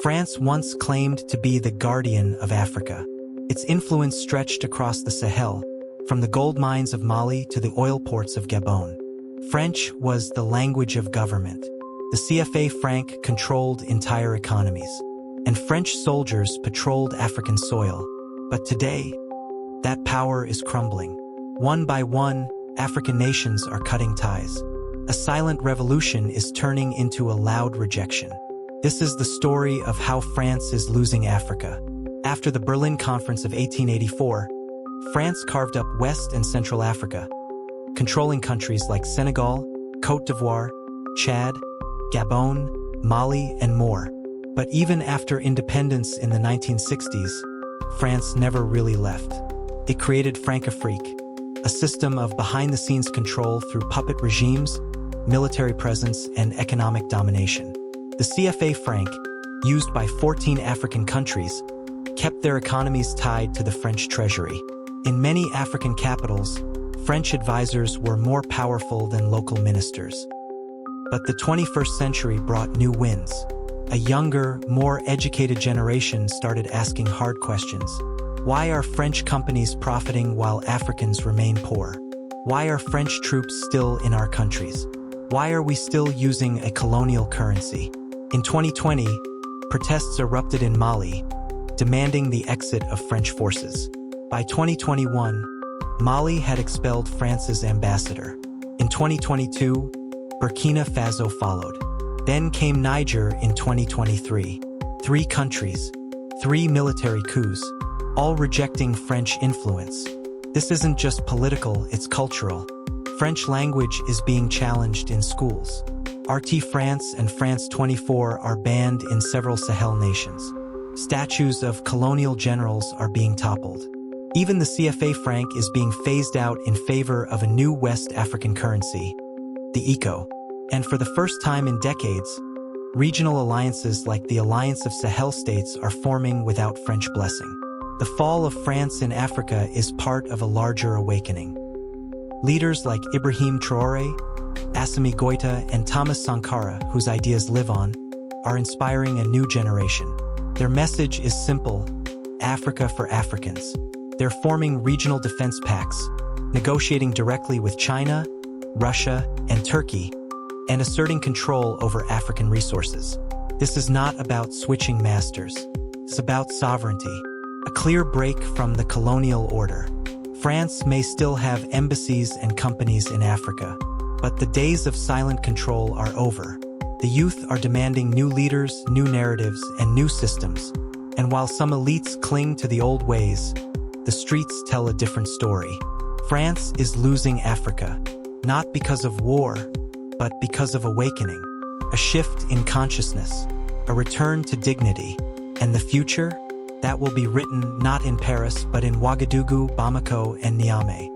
France once claimed to be the guardian of Africa. Its influence stretched across the Sahel, from the gold mines of Mali to the oil ports of Gabon. French was the language of government. The CFA franc controlled entire economies, and French soldiers patrolled African soil. But today, that power is crumbling. One by one, African nations are cutting ties. A silent revolution is turning into a loud rejection. This is the story of how France is losing Africa. After the Berlin Conference of 1884, France carved up West and Central Africa, controlling countries like Senegal, Côte d'Ivoire, Chad, Gabon, Mali, and more. But even after independence in the 1960s, France never really left. It created Françafrique, a system of behind-the-scenes control through puppet regimes, military presence, and economic domination. The CFA franc, used by 14 African countries, kept their economies tied to the French treasury. In many African capitals, French advisors were more powerful than local ministers. But the 21st century brought new winds. A younger, more educated generation started asking hard questions. Why are French companies profiting while Africans remain poor? Why are French troops still in our countries? Why are we still using a colonial currency? In 2020, protests erupted in Mali, demanding the exit of French forces. By 2021, Mali had expelled France's ambassador. In 2022, Burkina Faso followed. Then came Niger in 2023. 3 countries, 3 military coups, all rejecting French influence. This isn't just political, it's cultural. French language is being challenged in schools. RT France and France 24 are banned in several Sahel nations. Statues of colonial generals are being toppled. Even the CFA franc is being phased out in favor of a new West African currency, the ECO. And for the first time in decades, regional alliances like the Alliance of Sahel States are forming without French blessing. The fall of France in Africa is part of a larger awakening. Leaders like Ibrahim Traoré, Assimi Goïta, and Thomas Sankara, whose ideas live on, are inspiring a new generation. Their message is simple: Africa for Africans. They're forming regional defense pacts, negotiating directly with China, Russia, and Turkey, and asserting control over African resources. This is not about switching masters. It's about sovereignty, a clear break from the colonial order. France may still have embassies and companies in Africa, but the days of silent control are over. The youth are demanding new leaders, new narratives, and new systems. And while some elites cling to the old ways, the streets tell a different story. France is losing Africa, not because of war, but because of awakening, a shift in consciousness, a return to dignity. And the future? That will be written not in Paris, but in Ouagadougou, Bamako, and Niamey.